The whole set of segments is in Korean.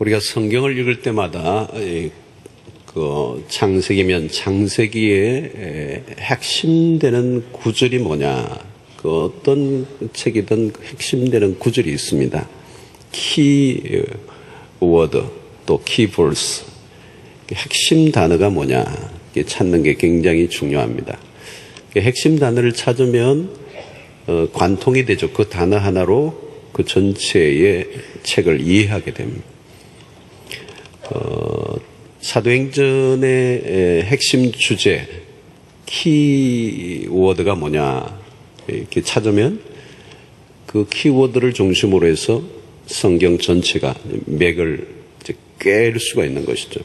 우리가 성경을 읽을 때마다 그 창세기면 창세기의 핵심되는 구절이 뭐냐, 그 어떤 책이든 핵심되는 구절이 있습니다. 키워드 또 키버스, 핵심 단어가 뭐냐 찾는 게 굉장히 중요합니다. 핵심 단어를 찾으면 관통이 되죠. 그 단어 하나로 그 전체의 책을 이해하게 됩니다. 사도행전의 핵심 주제, 키워드가 뭐냐 이렇게 찾으면 그 키워드를 중심으로 해서 성경 전체가 맥을 꿰일 수가 있는 것이죠.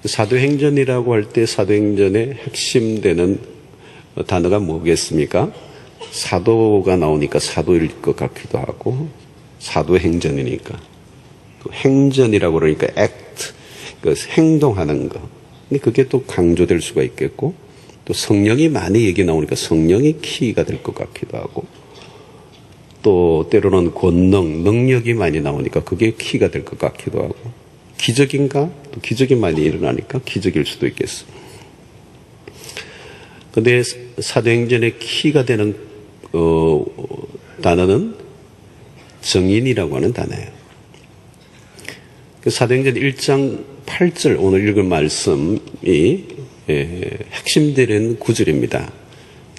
사도행전이라고 할 때 사도행전의 핵심되는 단어가 뭐겠습니까? 사도가 나오니까 사도일 것 같기도 하고, 사도행전이니까. 행전이라고 그러니까 act, 그 행동하는 거. 근데 그게 또 강조될 수가 있겠고, 또 성령이 많이 얘기 나오니까 성령이 키가 될 것 같기도 하고, 또 때로는 권능, 능력이 많이 나오니까 그게 키가 될 것 같기도 하고, 기적인가? 또 기적이 많이 일어나니까 기적일 수도 있겠어. 근데 사도행전의 키가 되는 단어는 정인이라고 하는 단어예요. 사도행전 1장 8절 오늘 읽을 말씀이 핵심되는 구절입니다.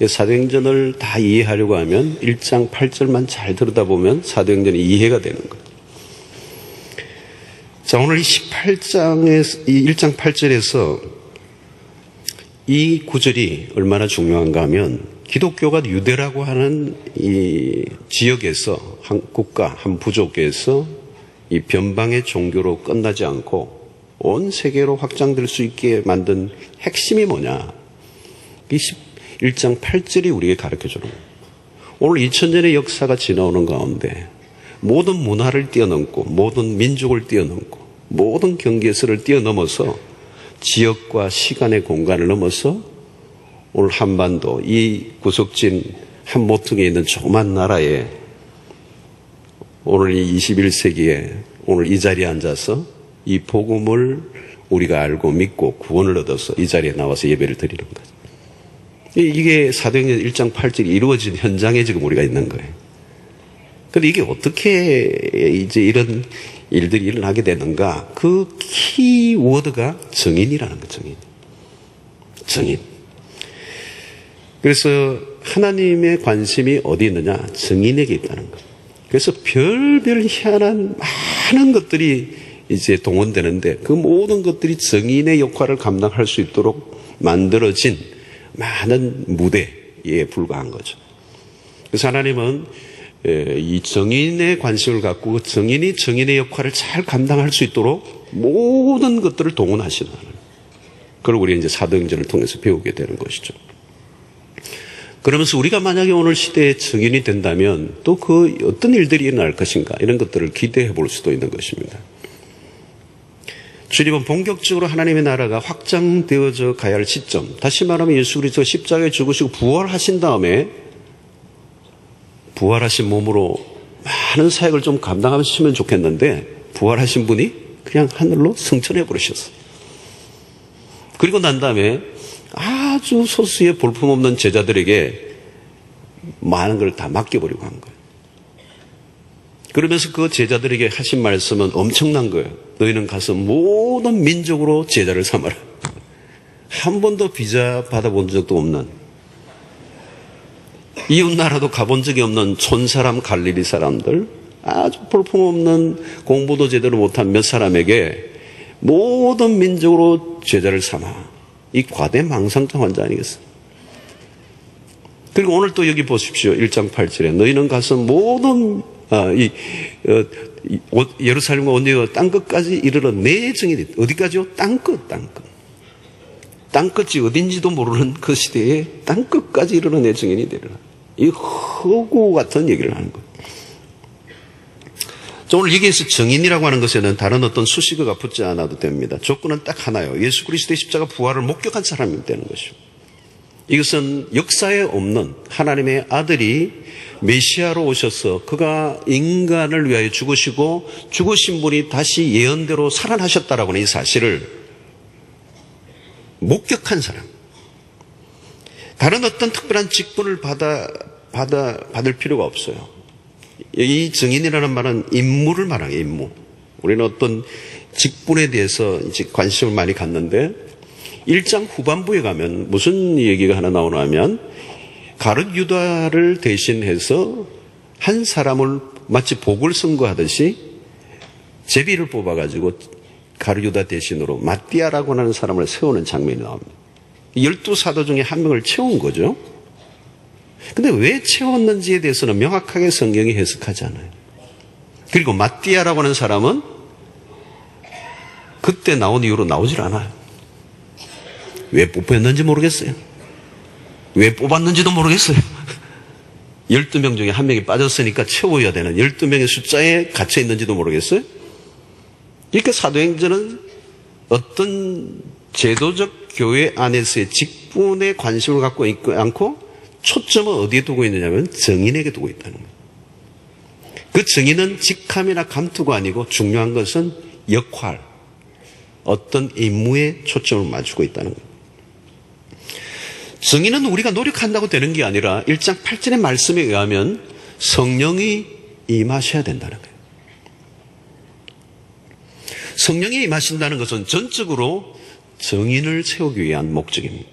사도행전을 다 이해하려고 하면 1장 8절만 잘 들여다보면 사도행전이 이해가 되는 거예요. 자, 오늘 이 18장에서, 이 1장 8절에서 이 구절이 얼마나 중요한가 하면 기독교가 유대라고 하는 이 지역에서, 한 국가, 한 부족에서 이 변방의 종교로 끝나지 않고 온 세계로 확장될 수 있게 만든 핵심이 뭐냐. 이 1장 8절이 우리에게 가르쳐주는 거예요. 오늘 2000년의 역사가 지나오는 가운데 모든 문화를 뛰어넘고 모든 민족을 뛰어넘고 모든 경계선을 뛰어넘어서 지역과 시간의 공간을 넘어서 오늘 한반도 이 구석진 한 모퉁이에 있는 조그만 나라에 오늘 이 21세기에 오늘 이 자리에 앉아서 이 복음을 우리가 알고 믿고 구원을 얻어서 이 자리에 나와서 예배를 드리는 거죠. 이게 사도행전 1장 8절이 이루어진 현장에 지금 우리가 있는 거예요. 그런데 이게 어떻게 이제 이런 일들이 일어나게 되는가? 그 키워드가 정인이라는 거예요. 정인. 그래서 하나님의 관심이 어디 있느냐? 정인에게 있다는 거예요. 그래서 별별 희한한 많은 것들이 이제 동원되는데 그 모든 것들이 정인의 역할을 감당할 수 있도록 만들어진 많은 무대에 불과한 거죠. 그래서 하나님은 이 정인의 관심을 갖고 그 정인이 정인의 역할을 잘 감당할 수 있도록 모든 것들을 동원하시는 그걸 우리 이제 사도행전을 통해서 배우게 되는 것이죠. 그러면서 우리가 만약에 오늘 시대에 정인이 된다면 또 그 어떤 일들이 일어날 것인가 이런 것들을 기대해 볼 수도 있는 것입니다. 주님은 본격적으로 하나님의 나라가 확장되어져 가야 할 시점, 다시 말하면 예수 그리스도가 십자가에 죽으시고 부활하신 다음에 부활하신 몸으로 많은 사역을 좀 감당하시면 좋겠는데 부활하신 분이 그냥 하늘로 승천해 버리셨어요. 그리고 난 다음에 아주 소수의 볼품없는 제자들에게 많은 걸 다 맡겨버리고 한 거예요. 그러면서 그 제자들에게 하신 말씀은 엄청난 거예요. 너희는 가서 모든 민족으로 제자를 삼아라. 한 번도 비자 받아본 적도 없는, 이웃나라도 가본 적이 없는 촌사람 갈릴리 사람들, 아주 볼품없는 공부도 제대로 못한 몇 사람에게 모든 민족으로 제자를 삼아. 이 과대망상증 환자 아니겠어요? 그리고 오늘 또 여기 보십시오. 1장 8절에 너희는 가서 모든 예루살렘과 온유와 땅끝까지 이르러 내 증인이, 어디까지요? 땅끝. 땅끝이 어딘지도 모르는 그 시대에 땅끝까지 이르러 내 증인이 되리라. 이 허구 같은 얘기를 하는 거예요. 오늘 여기에서 정인이라고 하는 것에는 다른 어떤 수식어가 붙지 않아도 됩니다. 조건은 딱 하나요. 예수 그리스도의 십자가 부활을 목격한 사람이 되는 것이죠. 이것은 역사에 없는 하나님의 아들이 메시아로 오셔서 그가 인간을 위하여 죽으시고 죽으신 분이 다시 예언대로 살아나셨다라고 하는 이 사실을 목격한 사람. 다른 어떤 특별한 직분을 받을 필요가 없어요. 이 증인이라는 말은 임무를 말하는 거예요, 임무. 우리는 어떤 직분에 대해서 이제 관심을 많이 갖는데 1장 후반부에 가면 무슨 얘기가 하나 나오나 하면 가룟 유다를 대신해서 한 사람을 마치 복을 선거하듯이 제비를 뽑아가지고 가룟 유다 대신으로 마띠아라고 하는 사람을 세우는 장면이 나옵니다. 12사도 중에 한 명을 채운 거죠. 근데 왜 채웠는지에 대해서는 명확하게 성경이 해석하지 않아요. 그리고 마띠아라고 하는 사람은 그때 나온 이후로 나오질 않아요. 왜 뽑혔는지 모르겠어요. 왜 뽑았는지도 모르겠어요. 12명 중에 한 명이 빠졌으니까 채워야 되는 12명의 숫자에 갇혀 있는지도 모르겠어요. 그러니까 사도행전은 어떤 제도적 교회 안에서의 직분에 관심을 갖고 있지 않고 초점을 어디에 두고 있느냐면 증인에게 두고 있다는 거예요. 그 증인은 직함이나 감투가 아니고 중요한 것은 역할, 어떤 임무에 초점을 맞추고 있다는 거예요. 증인은 우리가 노력한다고 되는 게 아니라 1장 8절의 말씀에 의하면 성령이 임하셔야 된다는 거예요. 성령이 임하신다는 것은 전적으로 증인을 세우기 위한 목적입니다.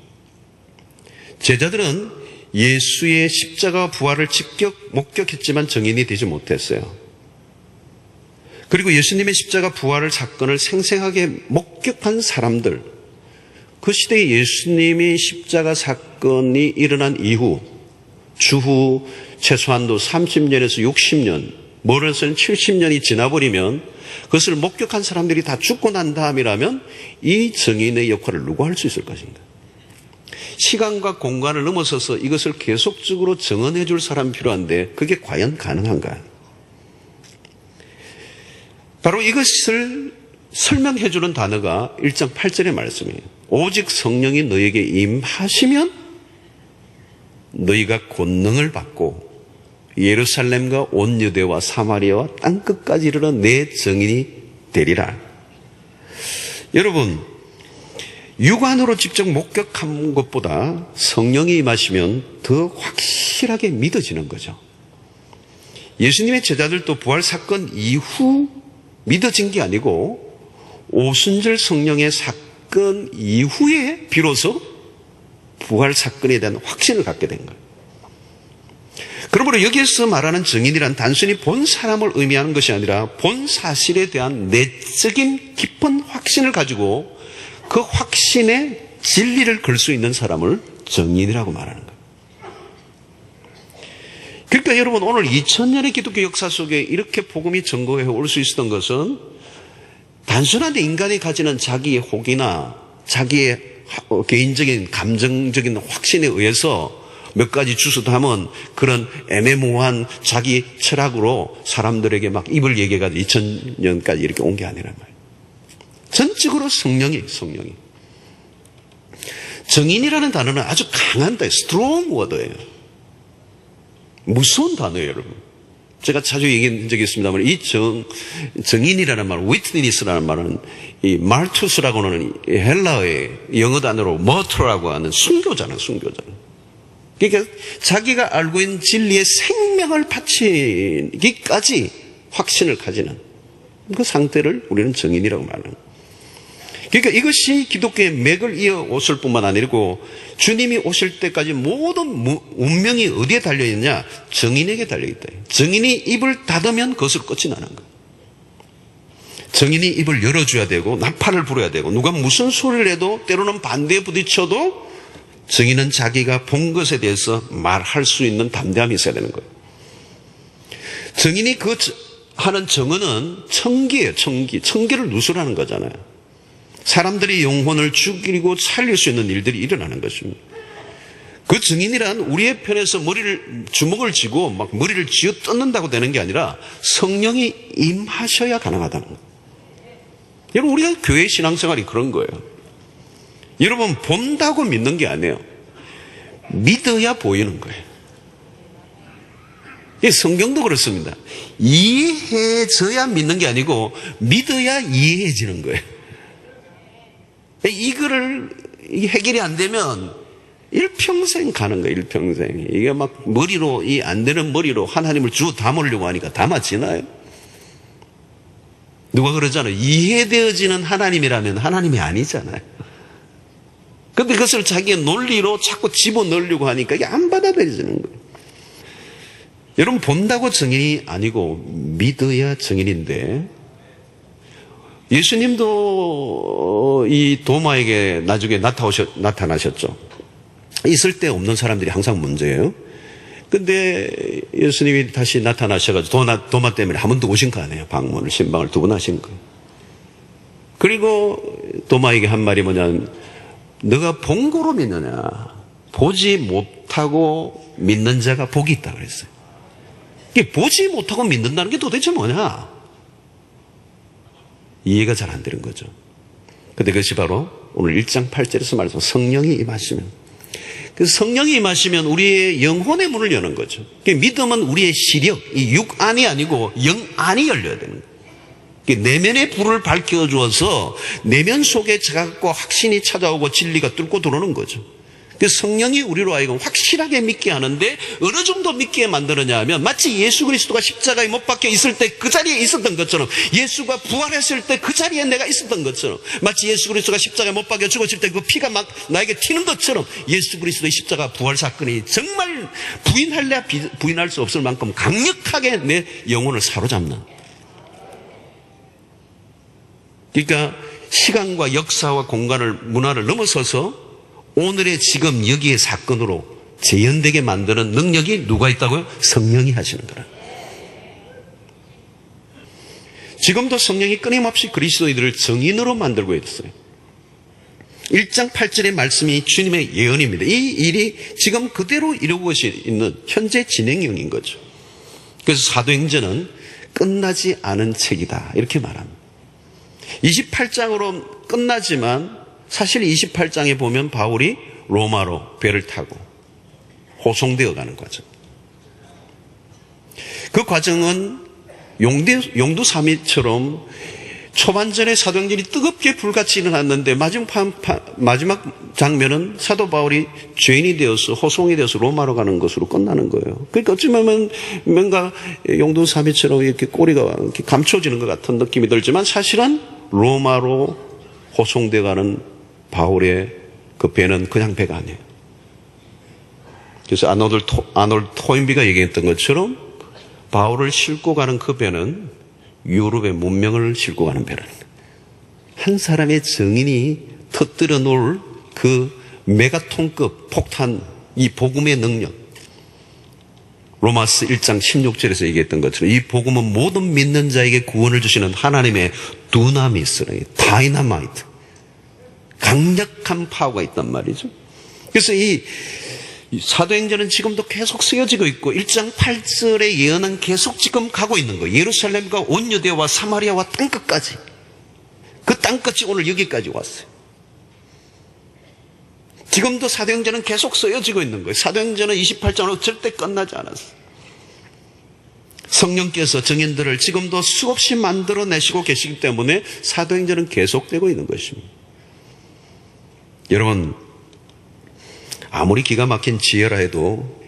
제자들은 예수의 십자가 부활을 직접 목격했지만 증인이 되지 못했어요. 그리고 예수님의 십자가 부활을 사건을 생생하게 목격한 사람들, 그 시대에 예수님이 십자가 사건이 일어난 이후 주후 최소한도 30년에서 60년, 멀어서는 70년이 지나버리면 그것을 목격한 사람들이 다 죽고 난 다음이라면 이 증인의 역할을 누가 할 수 있을 것인가? 시간과 공간을 넘어서서 이것을 계속적으로 증언해 줄 사람이 필요한데 그게 과연 가능한가? 바로 이것을 설명해 주는 단어가 1장 8절의 말씀이에요. 오직 성령이 너에게 임하시면 너희가 권능을 받고 예루살렘과 온 유대와 사마리아와 땅끝까지 이르러 내 증인이 되리라. 여러분, 육안으로 직접 목격한 것보다 성령이 임하시면 더 확실하게 믿어지는 거죠. 예수님의 제자들도 부활 사건 이후 믿어진 게 아니고 오순절 성령의 사건 이후에 비로소 부활 사건에 대한 확신을 갖게 된 거예요. 그러므로 여기에서 말하는 증인이란 단순히 본 사람을 의미하는 것이 아니라 본 사실에 대한 내적인 깊은 확신을 가지고 그 확신에 진리를 걸 수 있는 사람을 증인이라고 말하는 거예요. 그러니까 여러분, 오늘 2000년의 기독교 역사 속에 이렇게 복음이 전거해 올 수 있었던 것은 단순한 인간이 가지는 자기의 혹이나 자기의 개인적인 감정적인 확신에 의해서 몇 가지 주스담은 그런 애매모호한 자기 철학으로 사람들에게 막 입을 얘기해가지고 2000년까지 이렇게 온 게 아니란 말이에요. 전적으로 성령이. 증인이라는 단어는 아주 강한 단어예요. 스트롱 워드예요. 무서운 단어예요, 여러분. 제가 자주 얘기한 적이 있습니다만 이 증인이라는 말, 위트니스라는 말은 이 말투스라고 하는 헬라어의 영어 단어로 머트라고 하는 순교자는. 그러니까 자기가 알고 있는 진리에 생명을 바치기까지 확신을 가지는 그 상태를 우리는 증인이라고 말하는 거예요. 그러니까 이것이 기독교의 맥을 이어 오실 뿐만 아니고 주님이 오실 때까지 모든 운명이 어디에 달려있냐? 증인에게 달려있다. 증인이 입을 닫으면 그것을 끝이 나는 거예요. 증인이 입을 열어줘야 되고 나팔을 불어야 되고 누가 무슨 소리를 해도 때로는 반대에 부딪혀도 증인은 자기가 본 것에 대해서 말할 수 있는 담대함이 있어야 되는 거예요. 증인이 하는 증언은 청기예요. 청기를 누설하는 거잖아요. 사람들이 영혼을 죽이고 살릴 수 있는 일들이 일어나는 것입니다. 그 증인이란 우리의 편에서 주먹을 쥐고 막 머리를 쥐어 뜯는다고 되는 게 아니라 성령이 임하셔야 가능하다는 거예요. 여러분, 우리가 교회 신앙생활이 그런 거예요. 여러분, 본다고 믿는 게 아니에요. 믿어야 보이는 거예요. 이 성경도 그렇습니다. 이해해져야 믿는 게 아니고 믿어야 이해해지는 거예요. 이거를 해결이 안 되면 일평생 가는 거예요. 일평생. 이게 막 머리로, 이 안 되는 머리로 하나님을 주워 담으려고 하니까 담아지나요? 누가 그러잖아요. 이해되어지는 하나님이라면 하나님이 아니잖아요. 근데 그것을 자기의 논리로 자꾸 집어넣으려고 하니까 이게 안 받아들여지는 거예요. 여러분, 본다고 증인이 아니고 믿어야 증인인데, 예수님도 이 도마에게 나중에 나타나셨죠. 있을 때 없는 사람들이 항상 문제예요. 근데 예수님이 다시 나타나셔가지고 도마 때문에 한 번 더 오신 거 아니에요. 방문을, 신방을 2번 하신 거예요. 그리고 도마에게 한 말이 뭐냐면, 너가 본 거로 믿느냐, 보지 못하고 믿는 자가 복이 있다 그랬어요. 이게 보지 못하고 믿는다는 게 도대체 뭐냐? 이해가 잘 안 되는 거죠. 근데 그것이 바로 오늘 1장 8절에서 말해서 성령이 임하시면, 그 성령이 임하시면 우리의 영혼의 문을 여는 거죠. 믿음은 우리의 시력, 이 육안이 아니고 영안이 열려야 되는 거예요. 내면의 불을 밝혀주어서 내면 속에 자각과 확신이 찾아오고 진리가 뚫고 들어오는 거죠. 그 성령이 우리로 하여금 확실하게 믿게 하는데 어느 정도 믿게 만드느냐 하면, 마치 예수 그리스도가 십자가에 못 박혀 있을 때 그 자리에 있었던 것처럼, 예수가 부활했을 때 그 자리에 내가 있었던 것처럼, 마치 예수 그리스도가 십자가에 못 박혀 죽었을 때 그 피가 막 나에게 튀는 것처럼, 예수 그리스도의 십자가 부활 사건이 정말 부인할래 부인할 수 없을 만큼 강력하게 내 영혼을 사로잡는, 그러니까 시간과 역사와 공간을, 문화를 넘어서서 오늘의 지금 여기의 사건으로 재현되게 만드는 능력이 누가 있다고요? 성령이 하시는 거라. 지금도 성령이 끊임없이 그리스도인들을 증인으로 만들고 있어요. 1장 8절의 말씀이 주님의 예언입니다. 이 일이 지금 그대로 이루고 있는 현재 진행형인 거죠. 그래서 사도행전은 끝나지 않은 책이다, 이렇게 말합니다. 28장으로 끝나지만 사실 28장에 보면 바울이 로마로 배를 타고 호송되어 가는 과정. 그 과정은 용두사미처럼 초반전에 사도행전이 뜨겁게 불같이 일어났는데 마지막 장면은 사도 바울이 죄인이 되어서 호송이 되어서 로마로 가는 것으로 끝나는 거예요. 그러니까 어찌보면 뭔가 용두사미처럼 이렇게 꼬리가 이렇게 감춰지는 것 같은 느낌이 들지만 사실은 로마로 호송되어 가는 바울의 그 배는 그냥 배가 아니에요. 그래서 아놀드 토인비가 얘기했던 것처럼 바울을 싣고 가는 그 배는 유럽의 문명을 싣고 가는 배라는 거예요. 한 사람의 증인이 터뜨려 놓을 그 메가톤급 폭탄, 이 복음의 능력. 로마서 1장 16절에서 얘기했던 것처럼 이 복음은 모든 믿는 자에게 구원을 주시는 하나님의 두나미스라, 다이너마이트, 강력한 파워가 있단 말이죠. 그래서 이 사도행전은 지금도 계속 쓰여지고 있고 1장 8절의 예언은 계속 지금 가고 있는 거예요. 예루살렘과 온 유대와 사마리아와 땅끝까지. 그 땅끝이 오늘 여기까지 왔어요. 지금도 사도행전은 계속 쓰여지고 있는 거예요. 사도행전은 28장으로 절대 끝나지 않았어요. 성령께서 증인들을 지금도 수없이 만들어내시고 계시기 때문에 사도행전은 계속되고 있는 것입니다. 여러분, 아무리 기가 막힌 지혜라 해도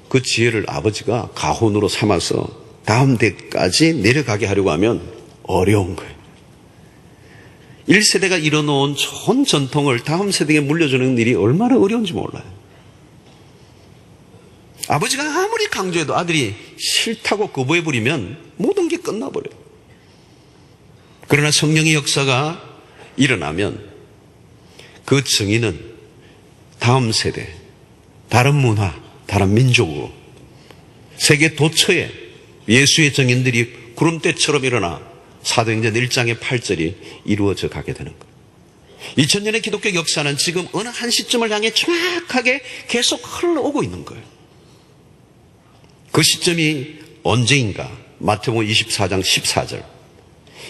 그 지혜를 아버지가 가훈으로 삼아서 다음 대까지 내려가게 하려고 하면 어려운 거예요. 1세대가 이뤄놓은 좋은 전통을 다음 세대에게 물려주는 일이 얼마나 어려운지 몰라요. 아버지가 아무리 강조해도 아들이 싫다고 거부해버리면 모든 게 끝나버려요. 그러나 성령의 역사가 일어나면 그 증인은 다음 세대, 다른 문화, 다른 민족으로 세계 도처에 예수의 증인들이 구름대처럼 일어나 사도행전 1장의 8절이 이루어져 가게 되는 거예요. 2000년의 기독교 역사는 지금 어느 한 시점을 향해 정확하게 계속 흘러오고 있는 거예요. 그 시점이 언제인가? 마태복음 24장 14절.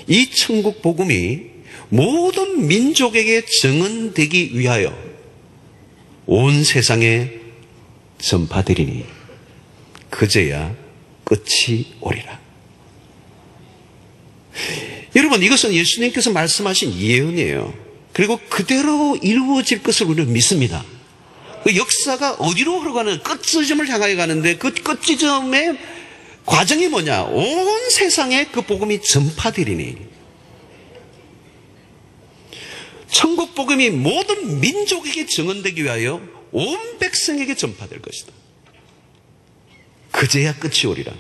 이 천국 복음이 모든 민족에게 증언되기 위하여 온 세상에 전파되리니 그제야 끝이 오리라. 여러분, 이것은 예수님께서 말씀하신 예언이에요. 그리고 그대로 이루어질 것을 우리는 믿습니다. 그 역사가 어디로 흘러가는, 끝지점을 향하여 가는데 그 끝지점의 과정이 뭐냐? 온 세상에 그 복음이 전파되리니, 천국 복음이 모든 민족에게 증언되기 위하여 온 백성에게 전파될 것이다. 그제야 끝이 오리라.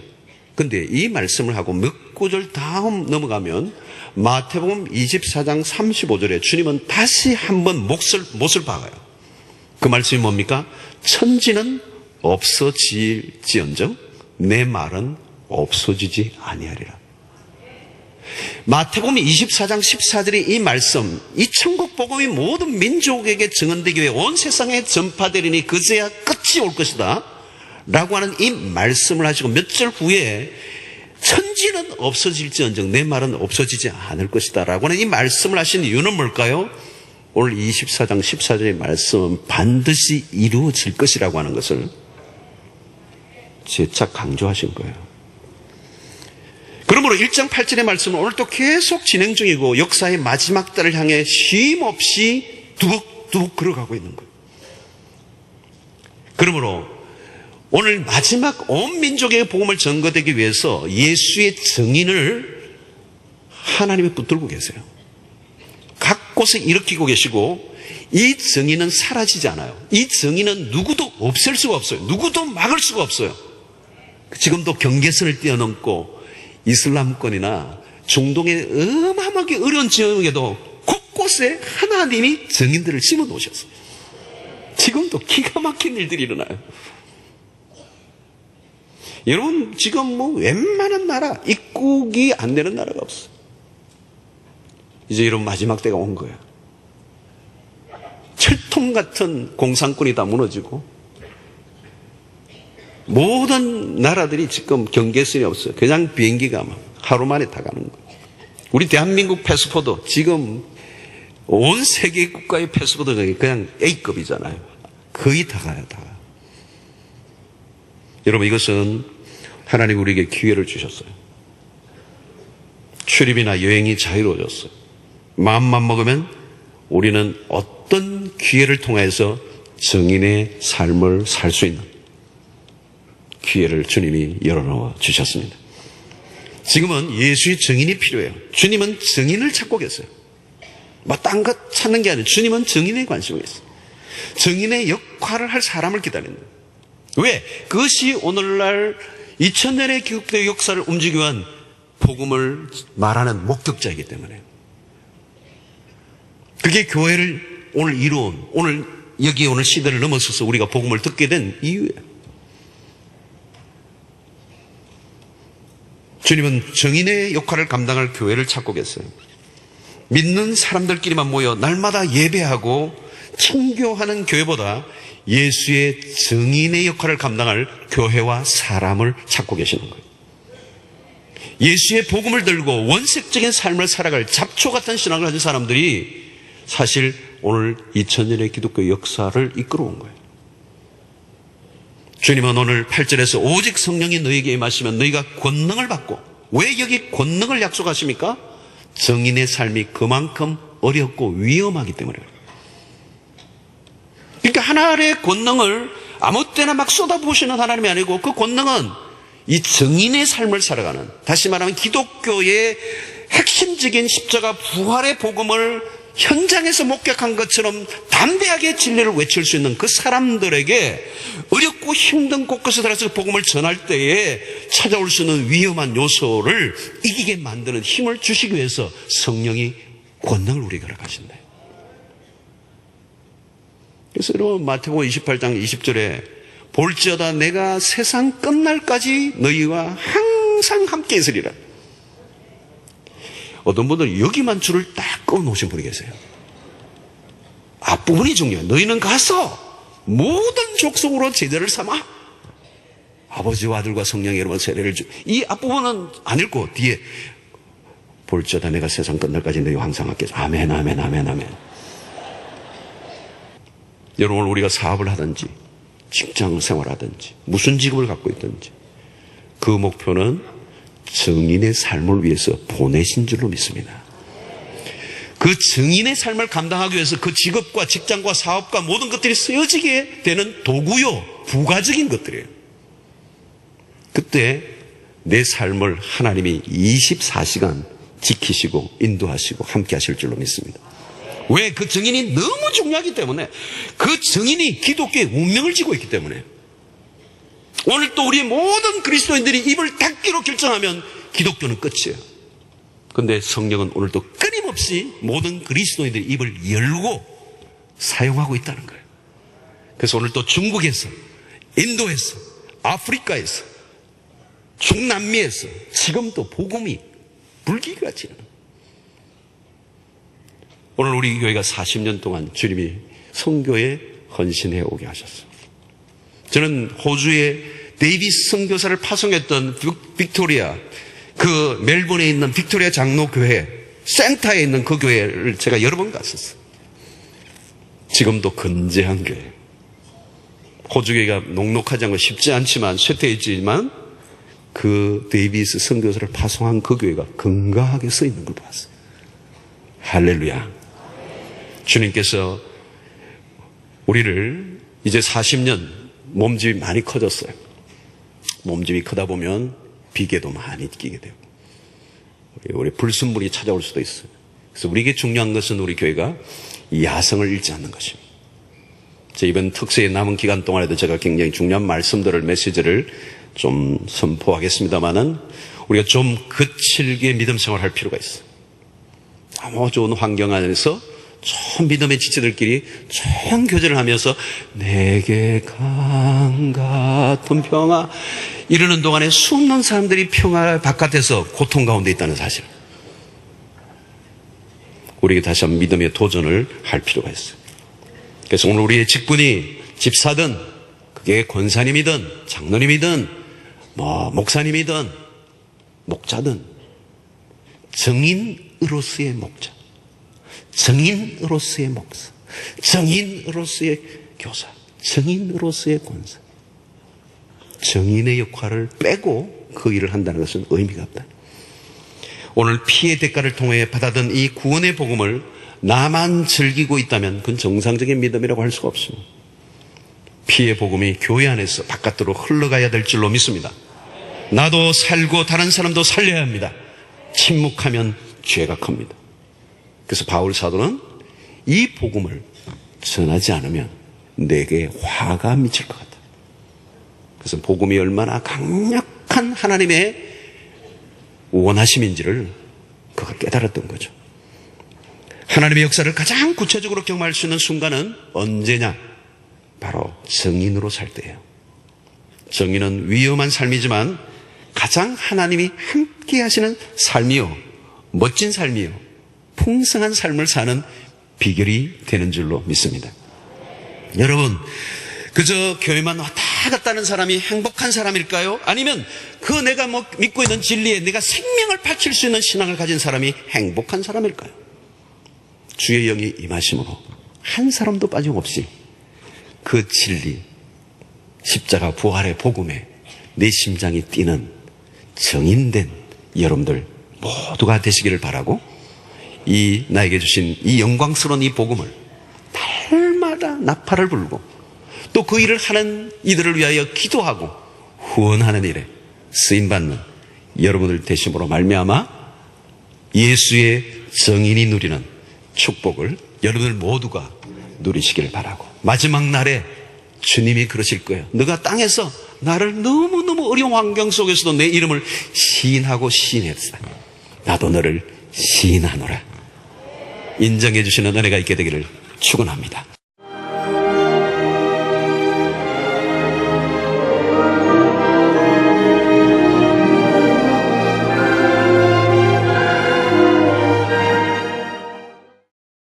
근데 이 말씀을 하고 몇 구절 다음 넘어가면 마태복음 24장 35절에 주님은 다시 한번 못을 박아요. 그 말씀이 뭡니까? 천지는 없어질지언정 내 말은 없어지지 아니하리라. 마태복음 24장 14절의 이 말씀, 이 천국 복음이 모든 민족에게 증언되기 위해 온 세상에 전파되리니 그제야 끝이 올 것이다 라고 하는 이 말씀을 하시고 몇 절 후에 천지는 없어질지언정 내 말은 없어지지 않을 것이다 라고 하는 이 말씀을 하신 이유는 뭘까요? 오늘 24장 14절의 말씀은 반드시 이루어질 것이라고 하는 것을 재차 강조하신 거예요. 그러므로 1장 8절의 말씀은 오늘도 계속 진행 중이고 역사의 마지막 달을 향해 쉼 없이 두벅두벅 걸어가고 있는 거예요. 그러므로 오늘 마지막 온 민족에게 복음을 전거되기 위해서 예수의 증인을 하나님이 붙들고 계세요. 각 곳에 일으키고 계시고 이 증인은 사라지지 않아요. 이 증인은 누구도 없앨 수가 없어요. 누구도 막을 수가 없어요. 지금도 경계선을 뛰어넘고 이슬람권이나 중동의 어마어마하게 어려운 지역에도 곳곳에 하나님이 증인들을 심어 놓으셨어요. 지금도 기가 막힌 일들이 일어나요. 여러분, 지금 웬만한 나라, 입국이 안 되는 나라가 없어요. 이제 이런 마지막 때가 온 거예요. 철통 같은 공산권이 다 무너지고 모든 나라들이 지금 경계선이 없어요. 그냥 비행기가 막 하루 만에 다 가는 거예요. 우리 대한민국 패스포드 지금 온 세계 국가의 패스포드가 그냥 A급이잖아요. 거의 다 가요, 다. 여러분, 이것은 하나님 우리에게 기회를 주셨어요. 출입이나 여행이 자유로워졌어요. 마음만 먹으면 우리는 어떤 기회를 통해서 증인의 삶을 살 수 있는 기회를 주님이 열어놓아 주셨습니다. 지금은 예수의 증인이 필요해요. 주님은 증인을 찾고 계세요. 딴 것 찾는 게 아니라 주님은 증인에 관심이 있어요. 증인의 역할을 할 사람을 기다리는 거예요. 왜? 그것이 오늘날 2000년의 기독교 역사를 움직이기 위한 복음을 말하는 목격자이기 때문에. 그게 교회를 오늘 이루은, 오늘 여기 오늘 시대를 넘어서서 우리가 복음을 듣게 된 이유예요. 주님은 증인의 역할을 감당할 교회를 찾고 계세요. 믿는 사람들끼리만 모여 날마다 예배하고 청교하는 교회보다 예수의 증인의 역할을 감당할 교회와 사람을 찾고 계시는 거예요. 예수의 복음을 들고 원색적인 삶을 살아갈 잡초 같은 신앙을 가진 사람들이 사실 오늘 2000년의 기독교 역사를 이끌어온 거예요. 주님은 오늘 8절에서 오직 성령이 너희에게 임하시면 너희가 권능을 받고, 왜 여기 권능을 약속하십니까? 증인의 삶이 그만큼 어렵고 위험하기 때문에. 그러니까 하나님의 권능을 아무 때나 막 쏟아부으시는 하나님이 아니고 그 권능은 이 증인의 삶을 살아가는, 다시 말하면 기독교의 핵심적인 십자가 부활의 복음을 현장에서 목격한 것처럼 담대하게 진리를 외칠 수 있는 그 사람들에게 어렵고 힘든 곳곳에 들어가서 복음을 전할 때에 찾아올 수 있는 위험한 요소를 이기게 만드는 힘을 주시기 위해서 성령이 권능을 우리에게 허락하신다. 그래서 여러분, 마태복음 28장 20절에 볼지어다 내가 세상 끝날까지 너희와 항상 함께 있으리라. 어떤 분들은 여기만 줄을 딱 끊어놓으신 분이 계세요. 앞부분이 중요해요. 너희는 가서 모든 족속으로 제자를 삼아 아버지와 아들과 성령의 여러분 세례를 주. 이 앞부분은 안 읽고 뒤에 볼지어다 내가 세상 끝날까지 너희와 항상 함께 있으리라. 아멘, 아멘, 아멘, 아멘. 여러분, 우리가 사업을 하든지 직장 생활하든지 무슨 직업을 갖고 있든지 그 목표는 증인의 삶을 위해서 보내신 줄로 믿습니다. 그 증인의 삶을 감당하기 위해서 그 직업과 직장과 사업과 모든 것들이 쓰여지게 되는 도구요, 부가적인 것들이에요. 그때 내 삶을 하나님이 24시간 지키시고 인도하시고 함께 하실 줄로 믿습니다. 왜? 그 증인이 너무 중요하기 때문에, 그 증인이 기독교의 운명을 지고 있기 때문에. 오늘 또 우리 모든 그리스도인들이 입을 닫기로 결정하면 기독교는 끝이에요. 그런데 성령은 오늘도 끊임없이 모든 그리스도인들이 입을 열고 사용하고 있다는 거예요. 그래서 오늘 또 중국에서, 인도에서, 아프리카에서, 중남미에서 지금도 복음이 불기가 지는. 오늘 우리 교회가 40년 동안 주님이 선교에 헌신해 오게 하셨어요. 저는 호주의 데이비스 선교사를 파송했던 빅토리아, 그 멜번에 있는 빅토리아 장로교회 센터에 있는 그 교회를 제가 여러 번 갔었어요. 지금도 건재한 교회. 호주교회가 녹록하지 않고 쉽지 않지만 쇠퇴했지만 그 데이비스 선교사를 파송한 그 교회가 건강하게 서 있는 걸 봤어요. 할렐루야. 주님께서 우리를 이제 40년 몸집이 많이 커졌어요. 몸집이 크다 보면 비계도 많이 끼게 되고 우리 불순물이 찾아올 수도 있어요. 그래서 우리에게 중요한 것은 우리 교회가 야성을 잃지 않는 것입니다. 이번 특세의 남은 기간 동안에도 제가 굉장히 중요한 말씀들을, 메시지를 좀 선포하겠습니다만은 우리가 좀 거칠게 믿음 생활할 필요가 있어요. 너무 좋은 환경 안에서 전 믿음의 지체들끼리 좋은 교제를 하면서 내게 강 같은 평화 이러는 동안에 수많은 사람들이 평화 바깥에서 고통 가운데 있다는 사실. 우리에게 다시 한번 믿음의 도전을 할 필요가 있어요. 그래서 오늘 우리의 직분이 집사든 그게 권사님이든 장로님이든 목사님이든 목자든 정인으로서의 목자, 정인으로서의 목사, 정인으로서의 교사, 정인으로서의 권사, 정인의 역할을 빼고 그 일을 한다는 것은 의미가 없다. 오늘 피의 대가를 통해 받아든 이 구원의 복음을 나만 즐기고 있다면 그건 정상적인 믿음이라고 할 수가 없습니다. 피의 복음이 교회 안에서 바깥으로 흘러가야 될 줄로 믿습니다. 나도 살고 다른 사람도 살려야 합니다. 침묵하면 죄가 큽니다. 그래서 바울 사도는 이 복음을 전하지 않으면 내게 화가 미칠 것 같다. 그래서 복음이 얼마나 강력한 하나님의 원하심인지를 그걸 깨달았던 거죠. 하나님의 역사를 가장 구체적으로 경험할 수 있는 순간은 언제냐? 바로 정인으로 살 때예요. 정인은 위험한 삶이지만 가장 하나님이 함께 하시는 삶이요, 멋진 삶이요, 풍성한 삶을 사는 비결이 되는 줄로 믿습니다. 여러분, 그저 교회만 왔다 갔다 하는 사람이 행복한 사람일까요? 아니면 그 내가 믿고 있는 진리에 내가 생명을 바칠 수 있는 신앙을 가진 사람이 행복한 사람일까요? 주의 영이 임하심으로 한 사람도 빠짐없이 그 진리, 십자가 부활의 복음에 내 심장이 뛰는 정인된 여러분들 모두가 되시기를 바라고, 이 나에게 주신 이 영광스러운 이 복음을 달마다 나팔을 불고 또 그 일을 하는 이들을 위하여 기도하고 후원하는 일에 쓰임받는 여러분들 되심으로 말미암아 예수의 정인이 누리는 축복을 여러분들 모두가 누리시기를 바라고, 마지막 날에 주님이 그러실 거예요. 너가 땅에서 나를 너무너무 어려운 환경 속에서도 내 이름을 시인하고 시인했어. 나도 너를 시인하노라. 인정해 주시는 은혜가 있게 되기를 축원합니다.